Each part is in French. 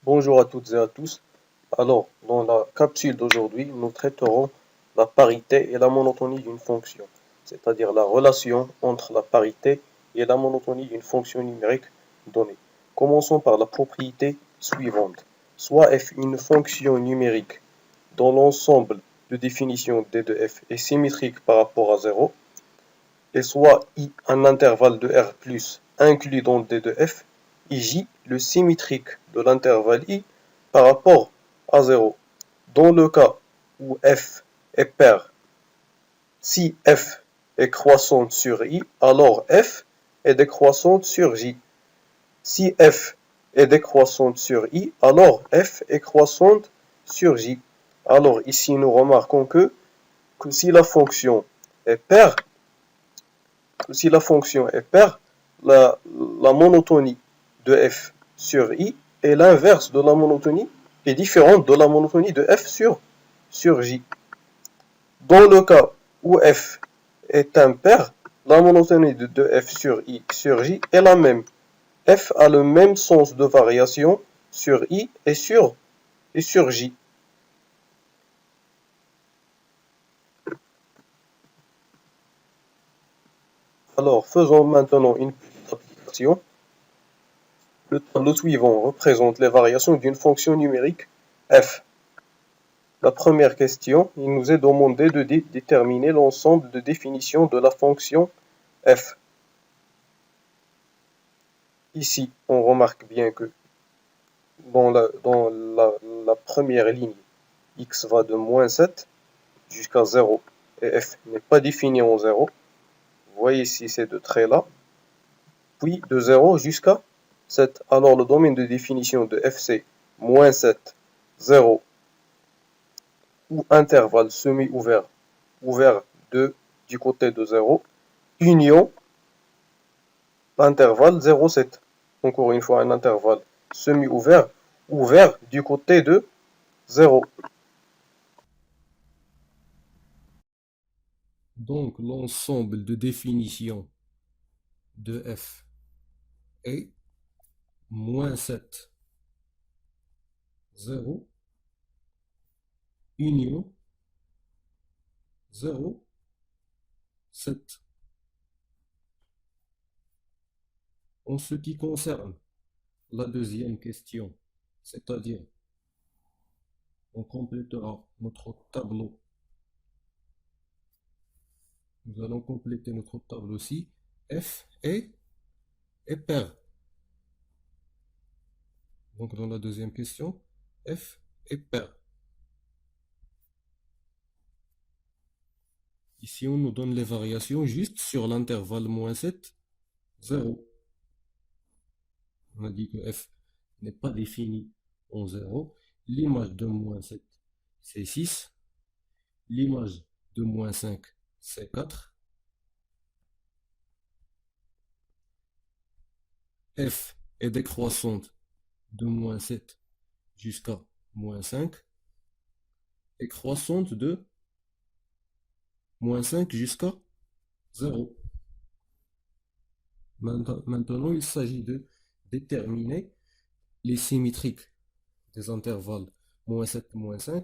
Bonjour à toutes et à tous. Alors, dans la capsule d'aujourd'hui, nous traiterons la parité et la monotonie d'une fonction, c'est-à-dire la relation entre la parité et la monotonie d'une fonction numérique donnée. Commençons par la propriété suivante. Soit f une fonction numérique dont l'ensemble de définition d de f est symétrique par rapport à 0, et soit I un intervalle de R plus inclus dans D de F, et J le symétrique de l'intervalle I par rapport à 0. Dans le cas où F est pair, si F est croissante sur I, alors F est décroissante sur J. Si F est décroissante sur I, alors F est croissante sur J. Alors ici nous remarquons que si la fonction est paire, la monotonie de f sur i est l'inverse de la monotonie, est différente de la monotonie de f sur j. Dans le cas où f est impair, la monotonie de f sur i sur j est la même. F a le même sens de variation sur i et sur j. Alors, faisons maintenant une petite application. Le tableau suivant représente les variations d'une fonction numérique f. La première question, il nous est demandé de déterminer l'ensemble de définitions de la fonction f. Ici, on remarque bien que dans la première ligne, x va de moins 7 jusqu'à 0 et f n'est pas défini en 0. Vous voyez ici ces deux traits-là. Puis de 0 jusqu'à 7. Alors le domaine de définition de f c'est moins 7, 0 ou intervalle semi-ouvert, ouvert du côté de 0, union l'intervalle 0,7. Encore une fois, un intervalle semi-ouvert, ouvert du côté de 0. Donc, l'ensemble de définitions de f est moins 7, 0, union 0, 7. En ce qui concerne la deuxième question, c'est-à-dire on complétera notre tableau. Nous allons compléter notre tableau-ci. F est pair. Donc dans la deuxième question, f est pair. Ici, on nous donne les variations juste sur l'intervalle moins 7, 0. On a dit que f n'est pas défini en 0. L'image de moins 7, c'est 6. L'image de moins 5, c'est 4. F est décroissante de moins 7 jusqu'à moins 5 et croissante de moins 5 jusqu'à 0. Maintenant, il s'agit de déterminer les symétriques des intervalles moins 7, moins 5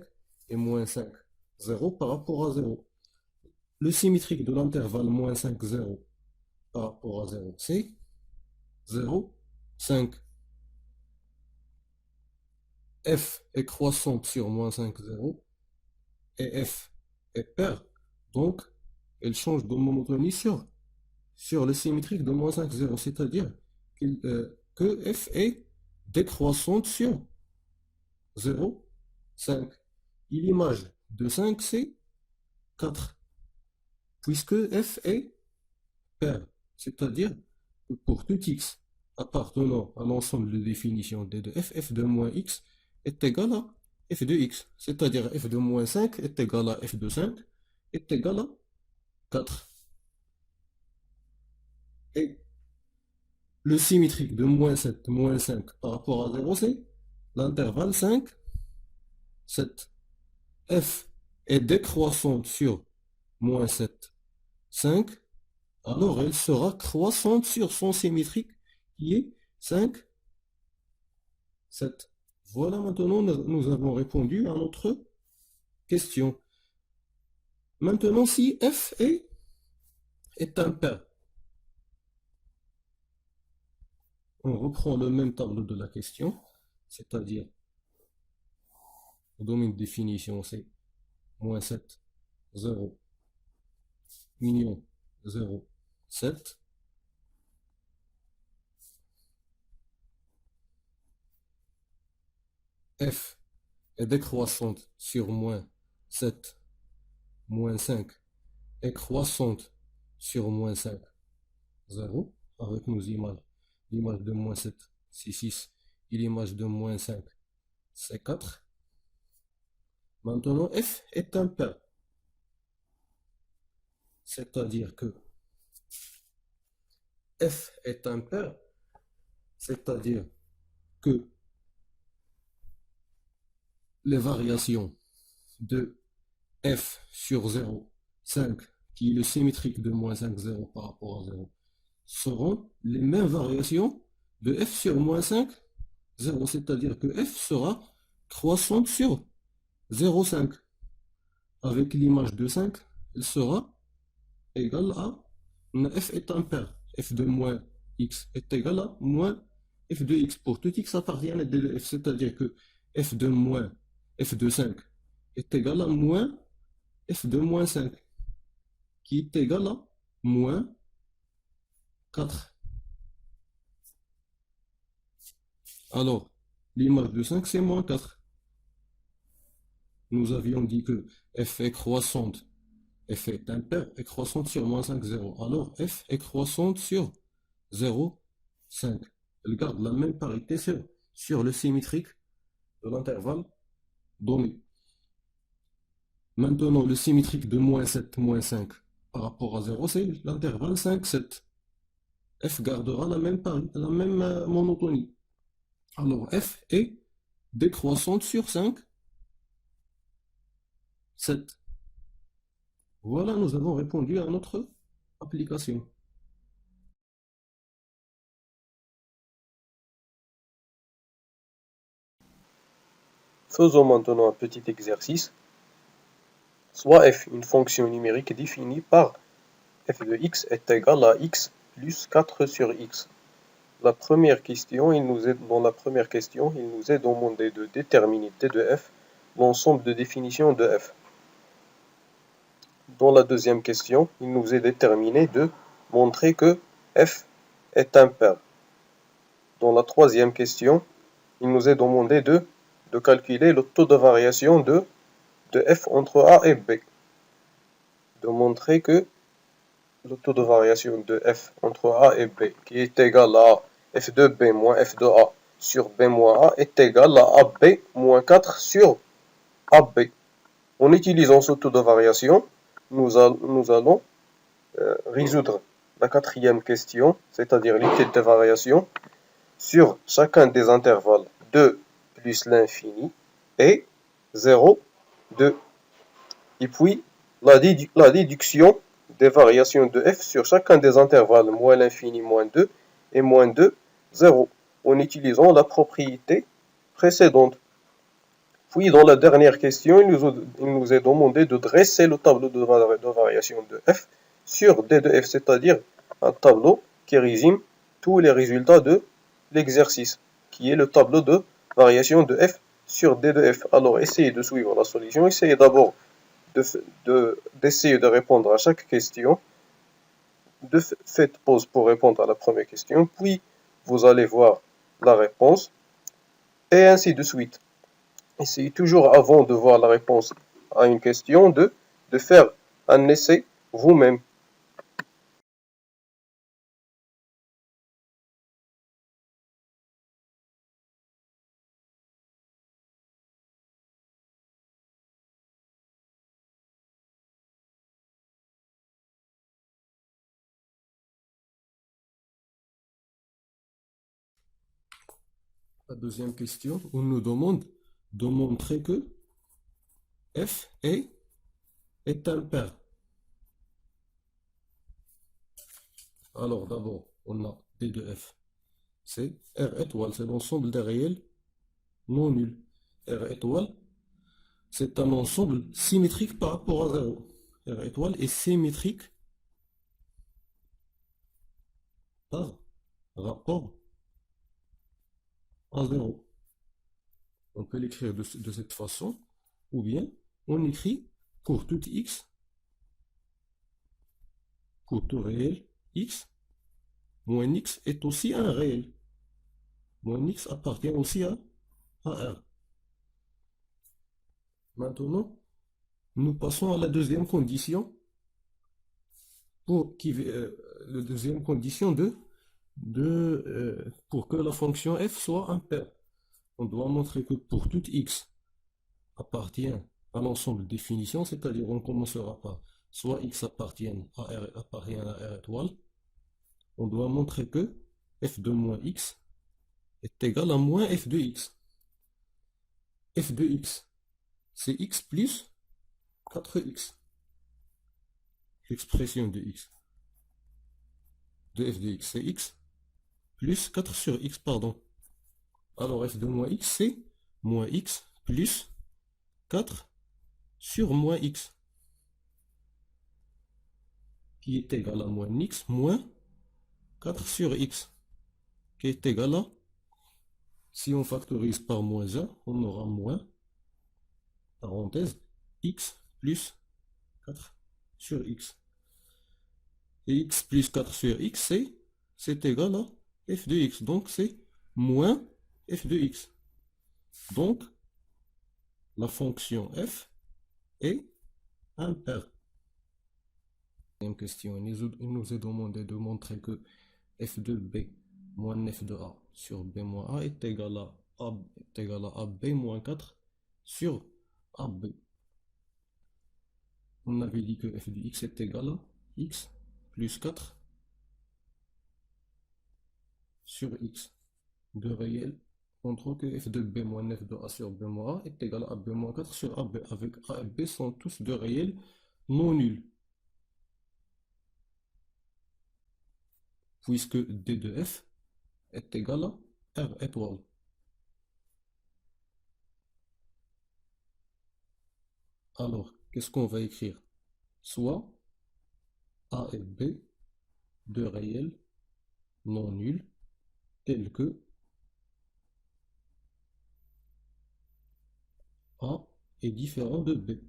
et moins 5, 0 par rapport à 0. Le symétrique de l'intervalle moins 5, 0 par rapport à 0, c'est 0, 5. F est croissante sur moins 5, 0 et F est paire. Donc, elle change de monotonie sur le symétrique de moins 5, 0, c'est-à-dire que F est décroissante sur 0, 5. Et l'image de 5, c'est 4, puisque F est paire, c'est-à-dire que pour tout x appartenant à l'ensemble de définitions d de f, f de moins x est égal à f de x, c'est-à-dire f de moins 5 est égal à f de 5 est égal à 4. Et le symétrique de moins 7, moins 5 par rapport à 0, c'est l'intervalle 5, 7. F est décroissante sur moins 7, 5, alors elle sera croissante sur son symétrique qui est 5, 7. Voilà, maintenant nous avons répondu à notre question. Maintenant, si f est un pair, on reprend le même tableau de la question, c'est-à-dire le domaine de définition c'est moins 7 0, union 0, 7. F est décroissante sur moins 7, moins 5 est croissante sur moins 5, 0, avec nos images. L'image de moins 7, c'est 6, et l'image de moins 5, c'est 4. Maintenant, F est un pair, c'est-à-dire que F est un pair, c'est-à-dire que les variations de F sur 0, 5, qui est le symétrique de moins 5, 0 par rapport à 0, seront les mêmes variations de F sur moins 5, 0, c'est-à-dire que F sera croissante sur 0,5. Avec l'image de 5, elle sera égale à F est un pair. F de moins x est égal à moins f de x pour tout x appartient à d de f, c'est-à-dire que f de moins f de 5 est égal à moins f de moins 5, qui est égal à moins 4. Alors, l'image de 5, c'est moins 4. Nous avions dit que f est croissante, f est impair, est croissante sur moins 5, 0. Alors, f est croissante sur 0, 5. Elle garde la même parité sur le symétrique de l'intervalle donné. Maintenant, le symétrique de moins 7, moins 5 par rapport à 0, c'est l'intervalle 5, 7. F gardera la même monotonie. Alors, F est décroissante sur 5, 7. Voilà, nous avons répondu à notre application. Faisons maintenant un petit exercice. Soit f, une fonction numérique définie par f de x est égal à x plus 4 sur x. Dans la première question, il nous est demandé de déterminer d de f l'ensemble de définitions de f. Dans la deuxième question, il nous est déterminé de montrer que f est un pair. Dans la troisième question, il nous est demandé de calculer le taux de variation de f entre a et b. De montrer que le taux de variation de f entre a et b, qui est égal à f de b moins f de a sur b moins a, est égal à ab moins 4 sur ab. En utilisant ce taux de variation, nous allons résoudre la quatrième question, c'est-à-dire l'étude des variations, sur chacun des intervalles 2 plus l'infini et 0, 2. Et puis, la déduction des variations de f sur chacun des intervalles moins l'infini, moins 2 et moins 2, 0, en utilisant la propriété précédente. Puis, dans la dernière question, il nous est demandé de dresser le tableau de variation de f sur d de f, c'est-à-dire un tableau qui résume tous les résultats de l'exercice, qui est le tableau de variation de f sur d de f. Alors, essayez de suivre la solution. Essayez d'abord d'essayer de répondre à chaque question. Faites pause pour répondre à la première question, puis vous allez voir la réponse, et ainsi de suite. Essayez toujours, avant de voir la réponse à une question, de faire un essai vous-même. La deuxième question, on nous demande de montrer que f est un pair. Alors d'abord, on a d de f. C'est R étoile, c'est l'ensemble des réels non nul. R étoile, c'est un ensemble symétrique par rapport à 0. R étoile est symétrique par rapport à 0. On peut l'écrire de cette façon, ou bien on écrit pour tout x, pour tout réel x, moins x est aussi un réel. Moins x appartient aussi à R. Maintenant, nous passons à la deuxième condition, la deuxième condition pour que la fonction f soit impaire. On doit montrer que pour tout x appartient à l'ensemble de définitions, c'est-à-dire on commencera par soit x appartient à R étoile, on doit montrer que f de moins x est égal à moins f de x. F de x, c'est x plus 4x. L'expression de x, de f de x, c'est x plus 4 sur x, pardon. Alors f de moins x, c'est moins x plus 4 sur moins x, qui est égal à moins x moins 4 sur x, qui est égal à, si on factorise par moins 1, on aura moins, parenthèse, x plus 4 sur x. Et x plus 4 sur x, c'est égal à f de x. Donc c'est moins f de x. Donc la fonction f est impaire. Deuxième question, il nous est demandé de montrer que f de b moins f de a sur b moins a est égal à ab moins 4 sur ab. On avait dit que f de x est égal à x plus 4 sur x de réel. On trouve que f de b moins f de a sur b moins a est égal à ab moins 4 sur ab, avec a et b sont tous de réels non nuls, puisque d de f est égal à R étoile. Alors, qu'est-ce qu'on va écrire? Soit A et B, deux réels non nuls, tels que A est différent de B.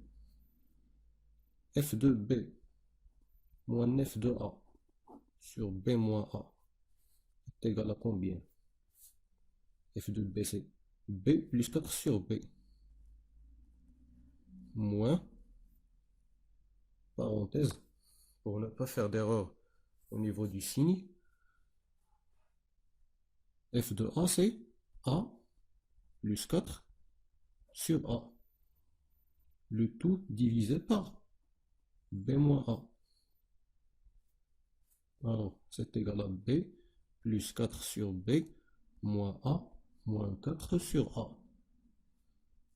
F de B moins f de A sur B moins A est égal à combien? F de B, c'est B plus 4 sur B, moins, parenthèse, pour ne pas faire d'erreur au niveau du signe, f de A, c'est A plus 4 sur A, le tout divisé par B moins A. Alors, c'est égal à B plus 4 sur B moins A moins 4 sur A.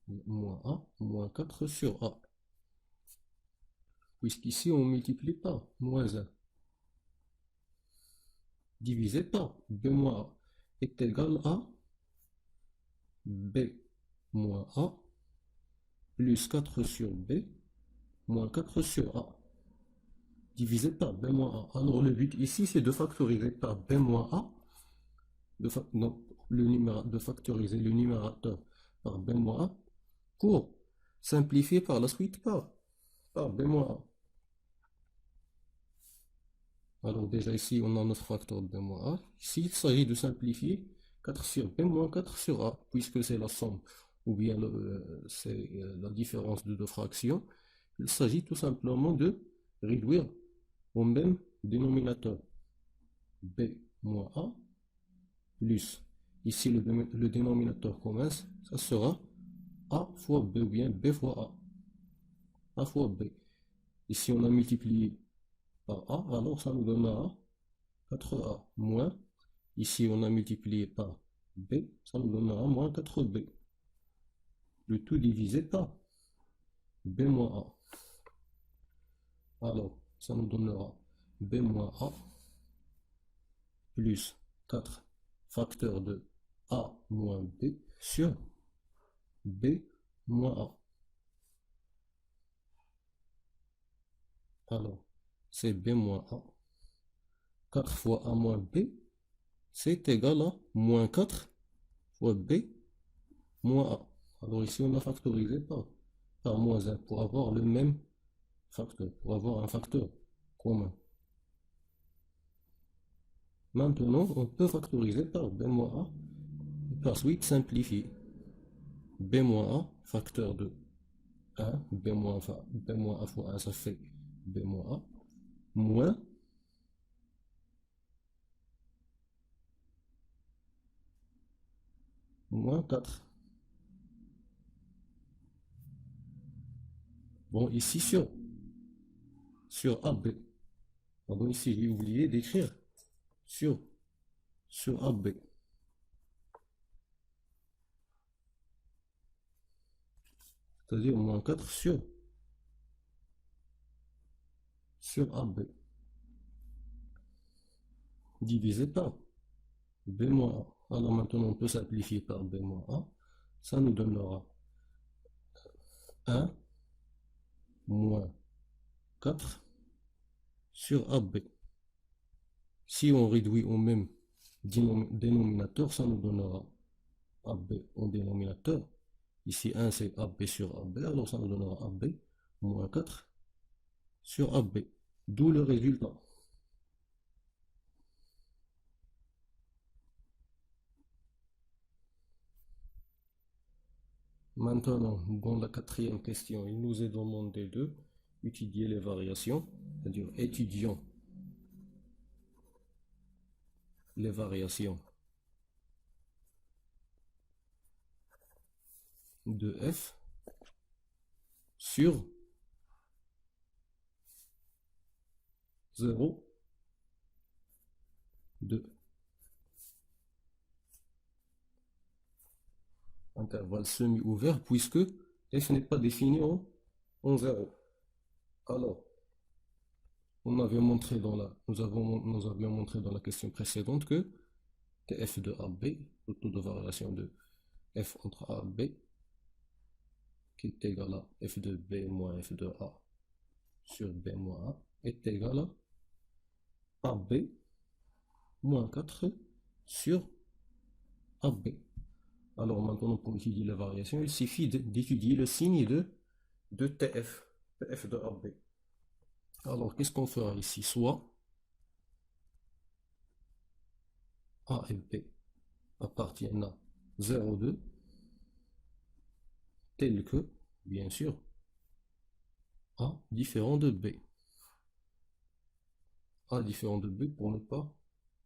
Moins A moins 4 sur A. Puisqu'ici, on multiplie par moins 1. Divisé par B moins A est égal à B moins A plus 4 sur B moins 4 sur A. Divisé par B moins A. Alors, le but ici, c'est de factoriser par B moins A. De factoriser le numérateur par B moins A pour simplifier par la suite par B moins A. Alors déjà ici on a notre facteur de B moins A. Ici il s'agit de simplifier 4 sur B moins 4 sur A, puisque c'est la somme ou bien c'est la différence de deux fractions. Il s'agit tout simplement de réduire au même dénominateur B moins A plus, ici le dénominateur commun, ça sera A fois B ou bien B fois A. A fois B. Ici on a multiplié par A, alors ça nous donnera 4A moins, ici on a multiplié par B, ça nous donnera moins 4B. Le tout divisé par B moins A. Alors, ça nous donnera B moins A plus 4 facteurs de A moins B sur B moins A. Alors, c'est B moins A. 4 fois A moins B, c'est égal à moins 4 fois B moins A. Alors ici, on a factorisé par moins 1 pour avoir le même facteur, pour avoir un facteur commun. Maintenant, on peut factoriser par B moins A et par suite simplifier. B moins A, facteur de 1, B moins A fois 1, ça fait B moins A, moins 4. Bon, ici sur AB. Pardon, ici j'ai oublié d'écrire sur, sur AB. C'est-à-dire moins 4 sur AB. Divisé par B moins A. Alors maintenant on peut simplifier par B moins A. Ça nous donnera 1 moins 4 sur AB. Si on réduit au même dénominateur, ça nous donnera AB en dénominateur. Ici 1 c'est AB sur AB, alors ça nous donnera AB moins 4 sur AB. D'où le résultat. Maintenant, dans la quatrième question, il nous est demandé de étudier les variations, c'est-à-dire étudions les variations de f sur 0, 2. Intervalle semi-ouvert puisque f n'est pas défini en 0. Alors, nous avions montré dans la question précédente que f de AB, le taux de variation de f entre A et B, qui est égal à f de B moins f de A sur B moins A, est égal à AB moins 4 sur AB. Alors maintenant, pour étudier la variation, il suffit d'étudier le signe de TF, TF de AB. Alors, qu'est-ce qu'on fera ici? Soit A et B appartiennent à 0,2, tel que, bien sûr, A différent de B. A différent de B pour ne pas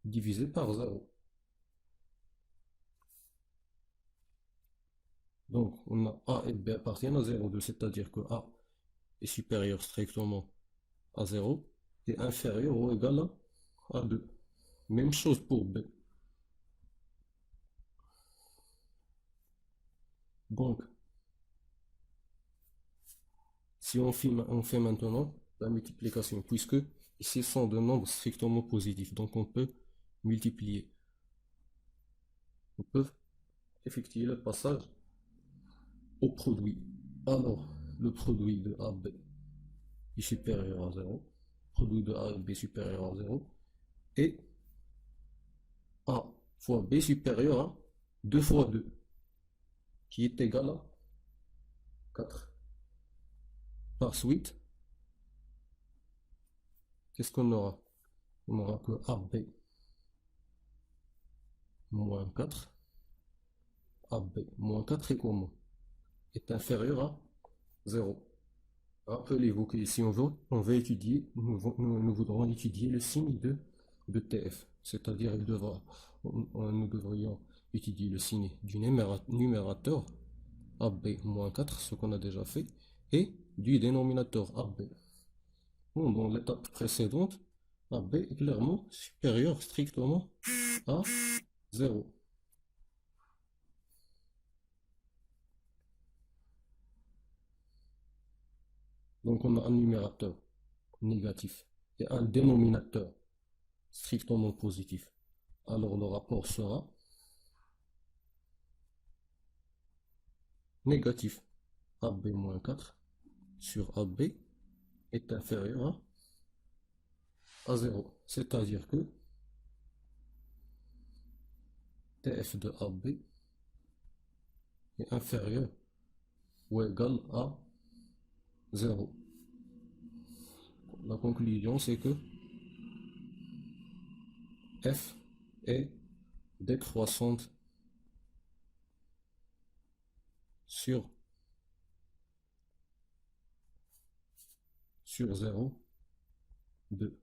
diviser par 0. Donc, on a A et B appartiennent à 0,2, c'est-à-dire que A est supérieur strictement à 0 et inférieur ou égal à 2. Même chose pour B. Donc, si on fait maintenant la multiplication, puisque ici sont de nombres strictement positifs, donc on peut multiplier. On peut effectuer le passage au produit. Alors, le produit de AB est supérieur à 0, produit de A et B supérieur à 0, et A fois B supérieur à 2 fois 2, qui est égal à 4. Par suite, qu'est-ce qu'on aura? On aura que AB moins 4, AB moins 4 est comment? Est inférieur à 0. Rappelez-vous que si on veut étudier, nous voudrons étudier le signe de TF, c'est-à-dire nous devrions étudier le signe du numérateur AB-4, ce qu'on a déjà fait, et du dénominateur AB. Bon, dans l'étape précédente, AB est clairement supérieur strictement à 0. Donc on a un numérateur négatif et un dénominateur strictement positif. Alors le rapport sera négatif AB moins 4 sur AB est inférieur à 0. C'est-à-dire que TF de AB est inférieur ou égal à 0. La conclusion, c'est que F est décroissante sur 0, 2.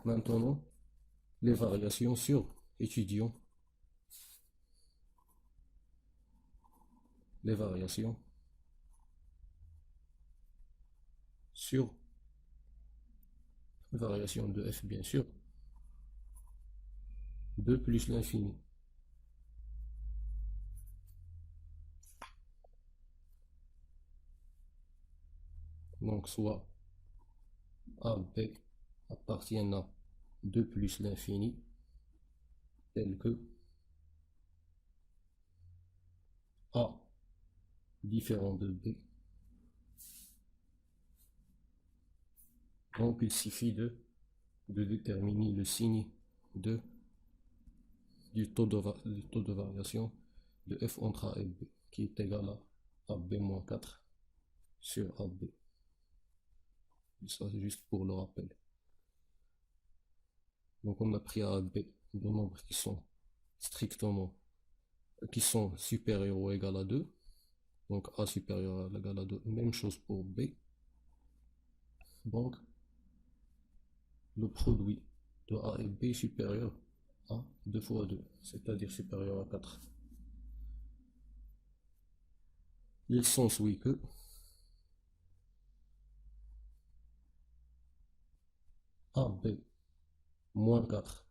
Maintenant, les variations étudions les variations sur variation de F, bien sûr, 2 plus l'infini. Donc, soit A, B appartiennent à 2 plus l'infini, tel que A différent de B. Donc, il suffit de déterminer le signe du taux de variation de F entre A et B, qui est égal à AB-4 sur AB. Ça, c'est juste pour le rappel. Donc, on a pris A et B de nombres qui sont supérieurs ou égal à 2. Donc, A supérieur ou égal à 2. Même chose pour B. Donc, le produit de A et B est supérieur à 2 fois 2, c'est-à-dire supérieur à 4. Il s'ensuit que AB moins 4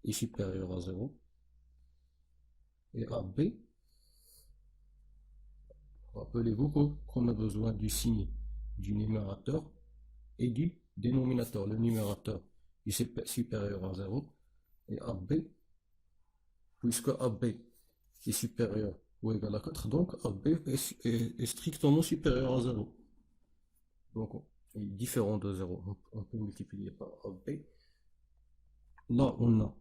est supérieur à 0 et AB, rappelez-vous qu'on a besoin du signe du numérateur et du dénominateur. Le numérateur est supérieur à 0 et AB, puisque AB est supérieur ou égal à 4, donc AB est strictement supérieur à 0. Donc, il est différent de 0. On peut multiplier par AB. Là, on a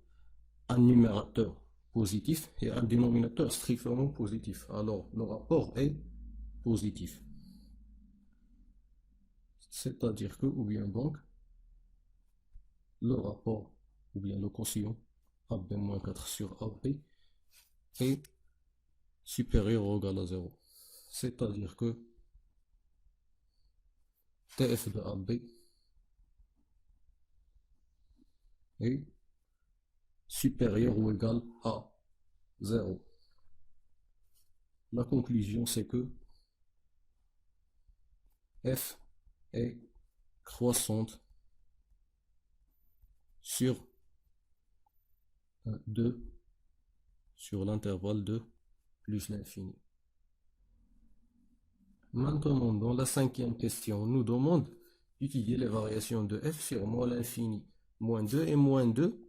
un numérateur positif et un dénominateur strictement positif. Alors, le rapport est positif. C'est-à-dire que, ou bien donc, le rapport, ou bien le quotient AB-4 sur AB est supérieur ou égal à 0. C'est-à-dire que TF de AB est supérieur ou égal à 0. La conclusion, c'est que F est croissante sur 2 sur l'intervalle de plus l'infini. Maintenant, dans la 5e question, on nous demande d'étudier les variations de F sur moins l'infini, moins 2 et moins 2,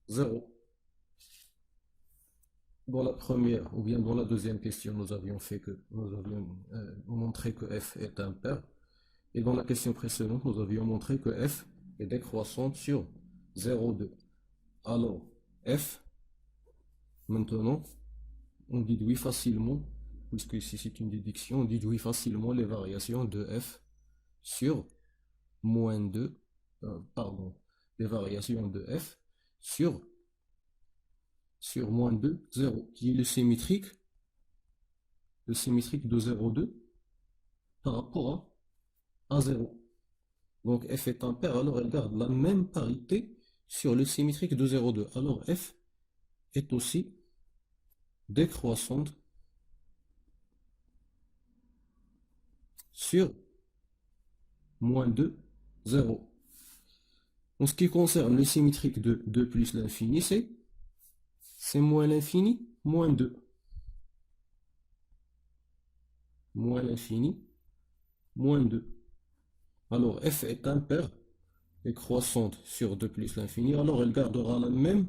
0. Dans la première, ou bien dans la deuxième question, nous avions montré que F est impair. Et dans la question précédente, nous avions montré que F est décroissante sur 0, 2. Alors, F, maintenant, on déduit facilement, puisque ici c'est une déduction, on déduit facilement les variations de F sur moins 2, les variations de F sur moins 2, 0, qui est le symétrique de 0,2 par rapport à 0. Donc F est impair, alors elle garde la même parité sur le symétrique de 0,2. Alors F est aussi décroissante sur moins 2, 0. En ce qui concerne le symétrique de 2 plus l'infini, c'est moins l'infini, moins 2. Moins l'infini, moins 2. Alors F est impair et croissante sur 2 plus l'infini, alors elle gardera la même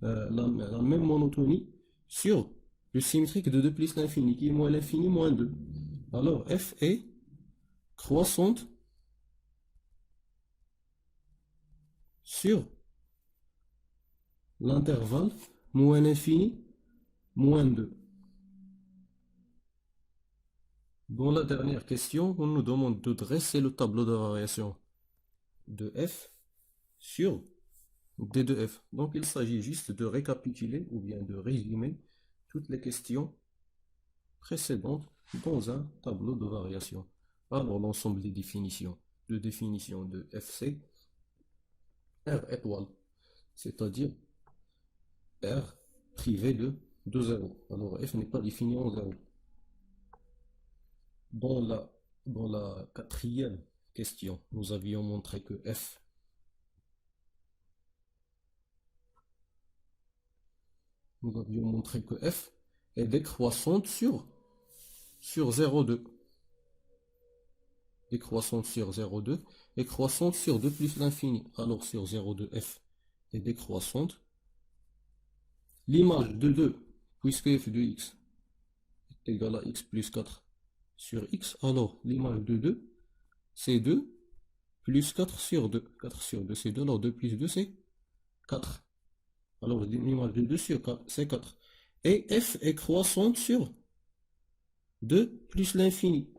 monotonie sur Le symétrique de 2 plus l'infini, qui est moins l'infini moins 2. Alors, f est croissante sur l'intervalle moins l'infini moins 2. Dans la dernière question, on nous demande de dresser le tableau de variation de f sur d de f. Donc il s'agit juste de récapituler ou bien de résumer toutes les questions précédentes dans un tableau de variation. Alors l'ensemble des définitions. De définition de fc, R étoile, c'est-à-dire R privé de 0. Alors f n'est pas défini en 0. Dans la quatrième question, nous avions montré que f est décroissante sur 0,2. Décroissante sur 0,2 et croissante sur 2 plus l'infini. Alors sur 0,2 f est décroissante. L'image de 2, puisque f de x est égal à x plus 4 sur x, alors l'image de 2, c'est 2 plus 4 sur 2. 4 sur 2, c'est 2, alors 2 plus 2, c'est 4. Alors l'image de 2 sur 4, c'est 4. Et f est croissante sur 2 plus l'infini.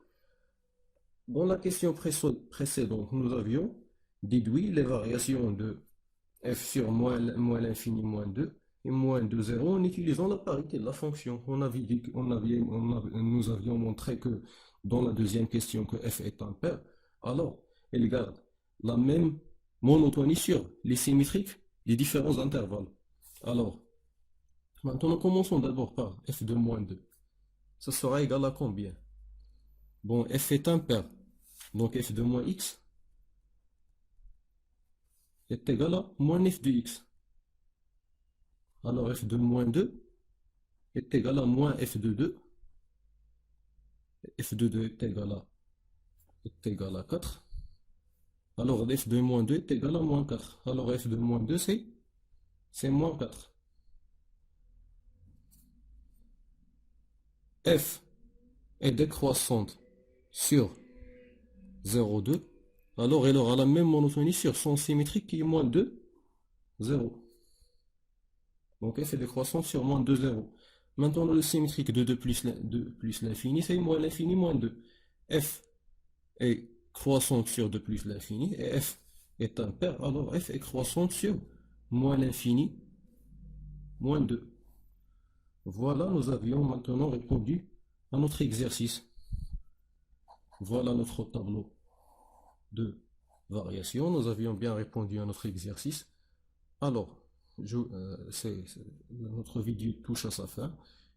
Dans la question précédente, nous avions déduit les variations de f sur moins l'infini moins 2 et moins 2, 0 en utilisant la parité de la fonction. Nous avions montré que dans la deuxième question que f est impair, alors elle garde la même monotonie sur les symétriques des différents intervalles. Alors, maintenant commençons d'abord par f de moins 2. Ça sera égal à combien? Bon, f est impair, donc f de moins x est égal à moins f de x. Alors f de moins 2 est égal à moins f de 2. F de 2 est égal à 4. Alors f de moins 2 est égal à moins 4. Alors f de moins 2 c'est moins 4. F est décroissante sur 0,2. Alors elle aura la même monotonie sur son symétrique qui est moins 2, 0. Donc f est décroissante sur moins 2, 0. Maintenant le symétrique de 2 plus l'infini, c'est moins l'infini moins 2. F est croissante sur 2 plus l'infini et f est impair, alors f est croissante sur moins l'infini moins 2. Voilà, nous avions maintenant répondu à notre exercice. Voilà notre tableau de variation. Nous avions bien répondu à notre exercice. Alors, notre vidéo touche à sa fin.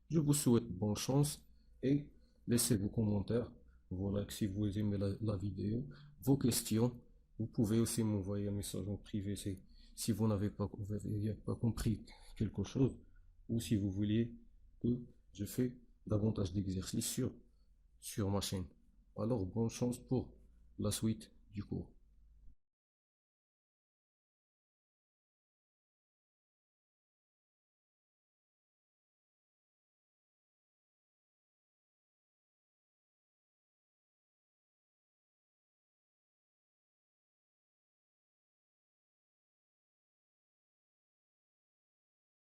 Je vous souhaite bonne chance et laissez vos commentaires. Voilà, que si vous aimez la vidéo, vos questions, vous pouvez aussi m'envoyer un message en privé si vous n'avez pas compris quelque chose ou si vous voulez que je fais davantage d'exercices sur ma chaîne. Alors, bonne chance pour la suite du cours.